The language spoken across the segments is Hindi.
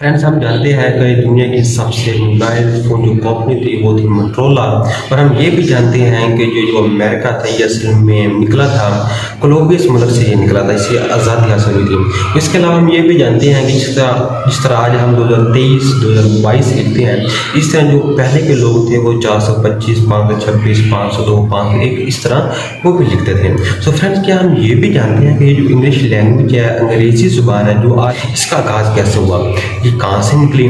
फ्रेंड्स, हम जानते हैं कि दुनिया की सबसे मोबाइल फ़ोन जो कंपनी थी वो थी मोटरोला। और हम ये भी जानते हैं कि जो अमेरिका था ये असल में निकला था कोलंबिया मुल्क से ही निकला था, इससे आज़ादी हासिल हुई थी। इसके अलावा हम ये भी जानते हैं कि जिस तरह आज हम 2023 2022 लिखते हैं, इस तरह जो पहले के लोग थे वो 425 526 502 501 इस तरह वो भी लिखते थे। सो फ्रेंड्स, क्या हम ये भी जानते हैं कि ये जो इंग्लिश लैंग्वेज है, अंग्रेज़ी ज़ुबान है, जो आज इसका आगाज़ कैसे हुआ, ये कहाँ से निकली,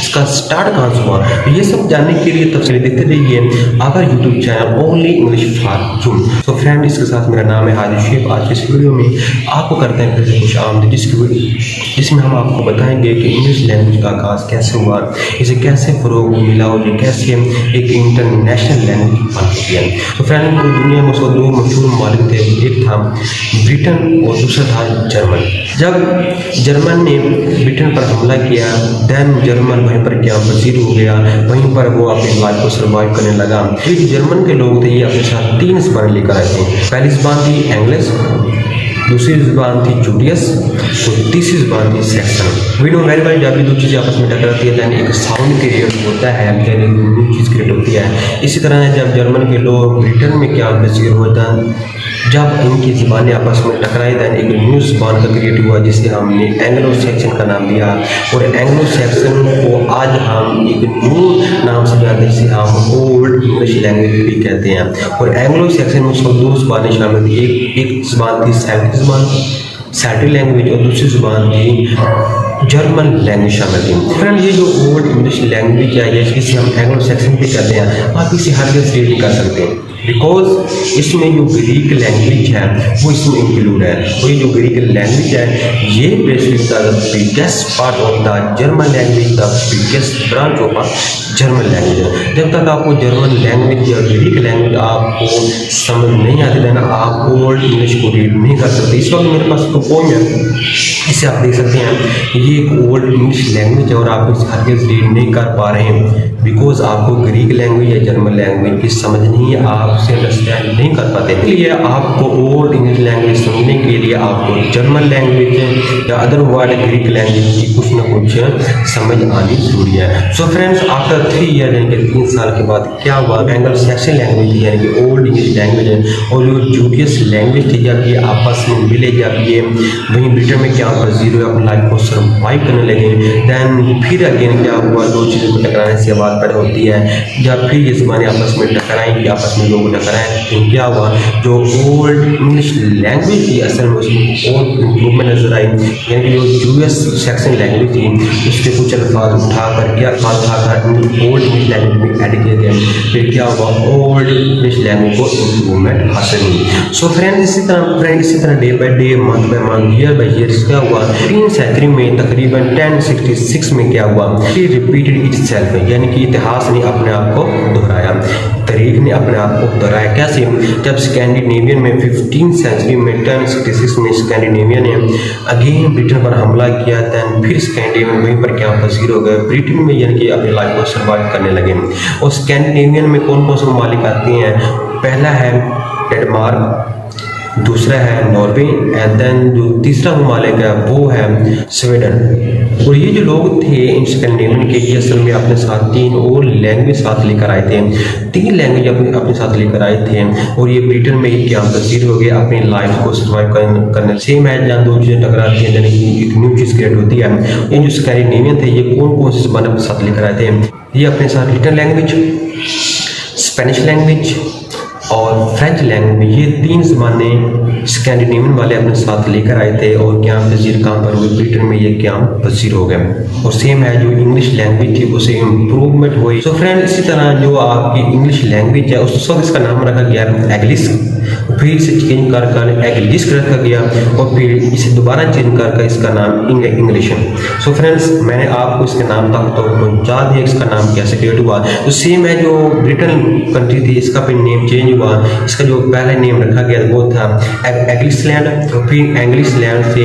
इसका स्टार्ट कहाँ से हुआ। तो ये सब जानने के लिए तफसीलें देखते रहिए our YouTube channel only English for zoom. तो फ्रेंड, इसके साथ मेरा नाम है हाजिर शेख। आज की इस वीडियो में आपको करते हैं फिर से खुश आमदीद, जिसमें हम आपको बताएंगे कि इंग्लिश लैंग्वेज का आगाज़ कैसे हुआ, इसे कैसे फ़रोग मिला और ये कैसे एक इंटरनेशनल लैंग्वेज बन गई है। तो फ्रेंड, दुनिया में उसको दो मशहूर ममालिक थे, एक था ब्रिटेन और दूसरा था जर्मन। जब जर्मन ने ब्रिटेन पर हमला किया, देन जर्मन वहीं पर क्या पसीर हो गया, वहीं पर वो अपनी लाइफ को सर्वाइव करने लगा। ये जो जर्मन के लोग थे ये अपने साथ 3 ज़बान लेकर आए थे। पहली ज़बान थी इंग्लिश, दूसरी ज़बान थी जूडियस, तो तीसरी ज़बान थी Saxon. We know very well, जब भी दो चीज़ें आपस में टकराती है दैन एक साउंड क्रिएट होता है, यानी न्यू चीज़ क्रिएट होती है। इसी तरह जब जर्मन के लोग ब्रिटेन में क्या पसीर होता, जब इनकी ज़बानें आपस में टकराई दैन एक न्यू ज़बान का क्रिएट हुआ जिसे हमने एंग्लो सैक्सन का नाम दिया। और एंग्लो सैक्सन को आज हम एक न्यू नाम से जानते हैं जिसे हम ओल्ड इंग्लिश लैंग्वेज भी कहते हैं। और एंग्लो सैक्सन में उसको 2 ज़बानें शामिल थी, एक ज़बान थी सेल्टिक लैंग्वेज और दूसरी ज़बान थी जर्मन लैंग्वेज शामिल थी। फ्रेंड, ये जो ओल्ड इंग्लिश लैंग्वेज है इसे हम एंग्लो सैक्सन भी कहते हैं। आप इसे हर जगह रीड नहीं कर सकते बिकॉज इसमें जो ग्रीक लैंग्वेज है वो इसमें इंक्लूड है। और ये जो ग्रीक लैंग्वेज है ये basically the biggest part of the German language, the biggest branch of German language है। जब तक आपको जर्मन लैंग्वेज या ग्रीक लैंग्वेज आपको समझ नहीं आती देना आप ओल्ड इंग्लिश को रीड नहीं कर सकते। इस वक्त मेरे पास तो पोएम है, इसे आप देख सकते हैं, ये एक ओल्ड इंग्लिश लैंग्वेज है और आप इस हर चीज़ रीड नहीं कर पा रहे हैं बिकॉज आपको ग्रीक लैंग्वेज या जर्मन लैंग्वेज की समझ नहीं है, आप उसे अंडरस्टैंड नहीं कर पाते। इसलिए आपको ओल्ड इंग्लिश लैंग्वेज समझने के लिए आपको जर्मन लैंग्वेज या अदर वर्ड ग्रीक लैंग्वेज की कुछ ना कुछ समझ आनी जरूरी है। सो फ्रेंड्स, आफ्टर 3 ईयर यानी कि 3 साल के बाद क्या हुआ, एंग्लो सैक्सन लैंग्वेज थी यानी कि ओल्ड इंग्लिश लैंग्वेज है और जो जूडियस लैंग्वेज थी, जब ये आपस में मिले, जब ये वहीं ब्रिटेन में क्या हुआ, जीरो अपनी लाइफ को सर्वाइव करने लगे, दैन फिर अगेन क्या हुआ, 2 चीज़ों को टकराने से बात पैदा होती है। जब फिर ये ज़बानें आपस में टकराएंगी, आपस में लोग टकराएं, तो क्या हुआ, जो ओल्ड इंग्लिश लैंग्वेज थी असल में उसमें और इम्प्रूवमेंट नजर आई, यानी कि जो जूडियस सैक्सन लैंग्वेज थी उसके कुछ अल्फाज उठाकर क्या अल्फाज उठाकर ओल्ड इंग्लिश लैंग्वेज में ऐड किए गए। फिर क्या हुआ, ओल्ड इंग्लिश लैंग्वेज को इम्प्रूवमेंट हासिल हुई। सो फ्रेंड, इसी तरह day by day, month by month, year by year क्या हुआ, 3 सेंचुरी में तकरीबन 1066 में क्या हुआ, इट रिपीटेड इटसेल्फ, यानी कि इतिहास ने अपने आप को दोहराया, तारीख ने अपने आप को दोहराया। कैसे, जब स्कैंडिनेवियन में 15 सेंचुरी में 1066 में स्कैंडिनेवियन ने अगेन ब्रिटेन पर हमला किया, दैन फिर स्कैंडिनेवियन वहीं पर क्या पसीर हो गए ब्रिटेन में, यानी कि अपनी लाइफ को सर्वाइव करने लगे। और स्कैंडिनेवियन में कौन कौन से ममालिक आते हैं, पहला है डेनमार्क, दूसरा है नॉर्वे एंड देन जो तीसरा ममालिक है वो है स्वीडन। और ये जो लोग थे इन स्कैंडिनेवियन के, ये असल में अपने साथ 3 और लैंग्वेज साथ लेकर आए थे, 3 लैंग्वेज अपने साथ लेकर आए थे और ये ब्रिटेन में ही क्या पसीर हो गए अपनी लाइफ को सर्वाइव करने। सेम है जहाँ 2 चीज़ें टकराती हैं यानी कि एक न्यू चीज़ क्रिएट होती है। ये जो स्कैंडिनेवियन थे ये कौन कौन से ज़बान अपने साथ लेकर आए थे, ये अपने साथ लिटल लैंग्वेज, स्पेनिश लैंग्वेज और फ्रेंच लैंग्वेज, ये 3 ज़बानें स्कैंडिनेवियन वाले अपने साथ लेकर आए थे और क्या पसीर कहाँ पर हुए, ब्रिटेन में ये क्या पसीर हो गए। और सेम है जो इंग्लिश लैंग्वेज थी उसे इम्प्रूवमेंट हुई। सो फ्रेंड, इसी तरह जो आपकी इंग्लिश लैंग्वेज है उस वक्त इसका नाम रखा गया एंग्लिश, फिर इसे चेंज कर एंग्लिश रखा गया और फिर इसे दोबारा चेंज कर इसका नाम इंग्लिश। सो फ्रेंड्स, मैंने आपको इसके नाम तक तो पहुँचा दिया, इसका नाम कैसे क्रिएट हुआ। तो सेम है जो ब्रिटेन कंट्री थी इसका फिर नेम चेंज हुआ, इसका जो पहला नेम रखा गया वो था एंग्लिशलैंड, तो फिर एंग्लिशलैंड से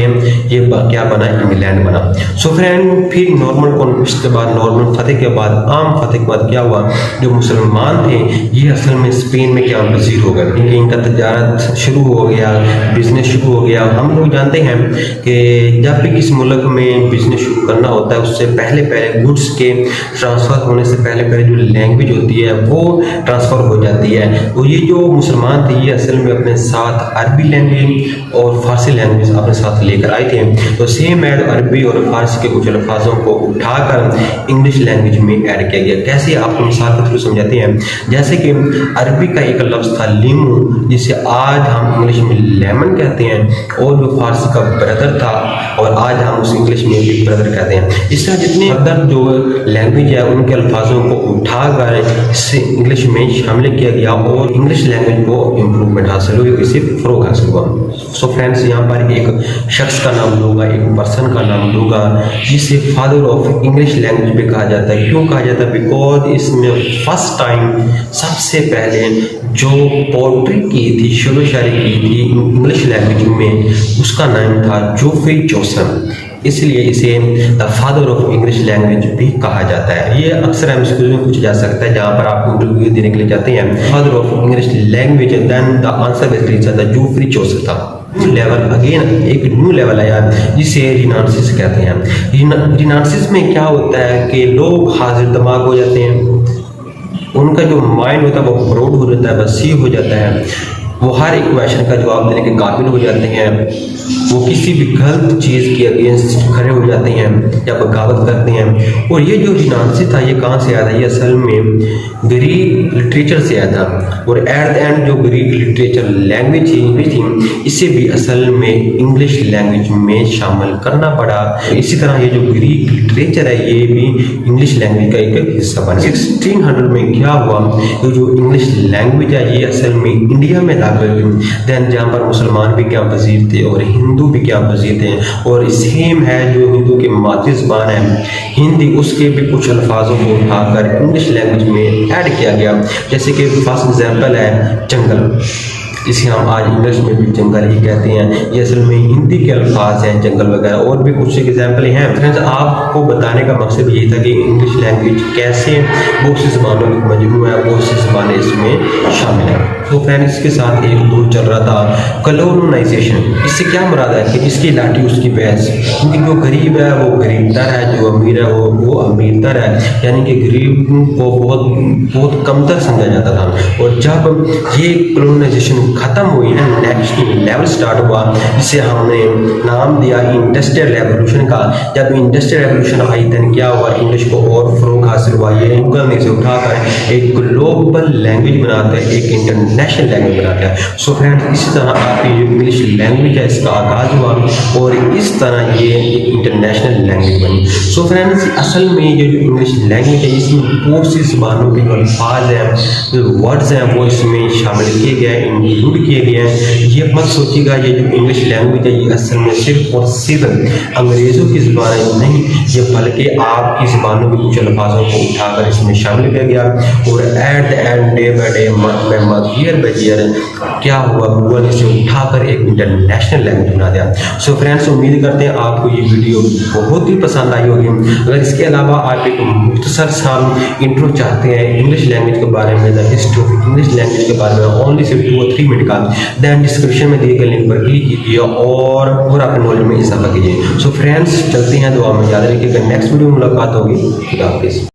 ये क्या बना, इंग्लैंड बना। सो फ्रेंड, फिर नॉर्मल कॉन्क्विस्ट के बाद, नॉर्मल फतेह के बाद, आम फतेह के बाद क्या हुआ, जो मुसलमान थे ये असल में स्पेन में क्या पसीर हो गए, क्योंकि इनका तजारत शुरू हो गया, बिजनेस शुरू हो गया। हम लोग जानते हैं कि जब भी किसी मुल्क में बिजनेस शुरू करना होता है उससे पहले गुड्स के ट्रांसफ़र होने से पहले जो लैंग्वेज होती है वो ट्रांसफ़र हो जाती है। तो ये जो मुसलमान थे ये असल में अपने साथ अरबी लैंग्वेज और फ़ारसी लैंग्वेज अपने साथ लेकर आए थे। तो सेम ऐड अरबी और फ़ारसी के कुछ अल्फाजों को उठाकर इंग्लिश लैंग्वेज में ऐड किया गया। कैसे आपको मिसाल के थ्रू समझाते हैं। जैसे कि अरबी का एक लफ्ज़ था लीमू, जिसे आज हम इंग्लिश में लेमन कहते हैं, और जो फारसी का ब्रदर था और आज हम उस इंग्लिश में बिग ब्रदर कहते हैं। इस तरह जितने अदर जो लैंग्वेज है उनके अल्फाजों को उठाकर इससे इंग्लिश में शामिल किया गया और इंग्लिश लैंग्वेज को इम्प्रूवमेंट हासिल हुई, इसे फ़रोग हासिल हुआ। सो फ्रेंड्स, यहाँ पर एक शख्स का नाम लूँगा, एक पर्सन का नाम लूँगा जिसे फादर ऑफ इंग्लिश लैंग्वेज भी कहा जाता है। क्यों कहा जाता है? बिकॉज इसमें फर्स्ट टाइम सबसे पहले जो पोट्री की थी, शेरो शायरी की थी इंग्लिश लैंग्वेज में, उसका नाम था जोफ्री चौसर, इसलिए इसे the father of English language भी कहा जाता है। ये अक्सर एमसीक्यू में पूछा जा सकता है, जहाँ पर आप इंटरव्यू देने के लिए जाते हैं father of English language, then the answer basically the Geoffrey Chaucer था। लेवल अगेन एक न्यू लेवल आया जिसे रिनांसिस कहते हैं। रिनांसिस में क्या होता है कि लोग हाजिर दिमाग हो जाते हैं, उनका जो माइंड होता है वो ब्रॉड हो जाता है, वसीह हो जाता है, वो हर एक क्वेश्चन का जवाब देने के काबिल हो जाते हैं, वो किसी भी गलत चीज़ के अगेंस्ट खड़े हो जाते हैं या बगावत करते हैं। और ये जो रिनांसी था ये कहाँ से आया था? ये असल में ग्रीक लिटरेचर से आया था, और एट द एंड जो ग्रीक लिटरेचर लैंग्वेज थी इसे भी असल में इंग्लिश लैंग्वेज में शामिल करना पड़ा। इसी तरह ये जो ग्रीक लिटरेचर है ये भी इंग्लिश लैंग्वेज का एक हिस्सा बना। 1600 में क्या हुआ, तो जो इंग्लिश लैंग्वेज है ये असल में इंडिया में लागू हुई। दैन जहाँ पर मुसलमान भी क्या पजीर थे और हिंदू भी क्या पजीर थे, और सेम है जो हिंदू की मातृ ज़बान है हिंदी, उसके भी कुछ अल्फाजों को उठाकर इंग्लिश लैंग्वेज में ऐड किया गया। जैसे कि फर्स्ट एग्जाम्पल है जंगल, जिसे हम आज इंग्लिश में भी जंगल ही कहते हैं, ये असल में हिंदी के अल्फाज हैं जंगल वगैरह, और भी कुछ एग्जाम्पल हैं। फ्रेंड्स, आपको बताने का मकसद यही था कि इंग्लिश लैंग्वेज कैसे बहुत सी ज़बानों की मजमू है, बहुत सी ज़बानें इसमें शामिल हैं। तो फ्रेंड्स, इसके साथ एक दौर चल रहा था कॉलोनाइजेशन। इससे क्या मुराद है कि जिसकी लाठी उसकी भैंस, क्योंकि जो गरीब है वो गरीबतर है, जो अमीर है वो अमीरतर है, यानी कि गरीब को बहुत कमतर समझा जाता था। और जब ये कॉलोनाइजेशन खत्म हुई है, नेक्स्ट लेवल स्टार्ट हुआ, जिसे हमने नाम दिया इंडस्ट्रियल रेवोल्यूशन का। जब इंडस्ट्रियल रेवोल्यूशन आई देन क्या हुआ, इंग्लिश को और फरोग हासिल हुआ। ये गूगल ने इसे उठाकर एक ग्लोबल लैंग्वेज बनाता है, एक इंटरनेशनल लैंग्वेज बनाता है। सो फ्रेंड्स, इसी तरह आपकी जो इंग्लिश लैंग्वेज है इसका आगाज हुआ और इस तरह ये एक इंटरनेशनल लैंग्वेज बनी। सो फ्रेंड्स, असल में ये जो इंग्लिश लैंग्वेज है इसमें बहुत सी ज़बानों के जो अल्फाज हैं, जो वर्ड्स हैं वो इसमें शामिल किए गए, इंक्लूड किए गए हैं। ये मत सोचिएगा ये जो इंग्लिश लैंग्वेज है ये असल में सिर्फ और सिर्फ अंग्रेज़ों की ज़बान नहीं, ये बल्कि आपकी ज़बानों के कुछ अल्फाजों को उठाकर इसमें शामिल किया गया। और at the end day by day, month by month, year by year क्या हुआ, गूगल इसे उठाकर एक इंटरनेशनल लैंग्वेज बना दिया। सो फ्रेंड्स, उम्मीद करते हैं आपको ये वीडियो बहुत ही पसंद आई होगी। अगर इसके अलावा आप एक मुख्तसर सा इंट्रो चाहते हैं इंग्लिश लैंग्वेज के बारे में, the history of English language के बारे में, ओनली सिर्फ 2 और 3 मिनट का, देन डिस्क्रिप्शन में दिए गए लिंक पर क्लिक कीजिए और अपने नॉलेज में इजाफा कीजिए। सो फ्रेंड्स, चलते हैं, दुआ में याद रखिएगा। नेक्स्ट वीडियो में मुलाकात होगी। खुदा हाफिज़।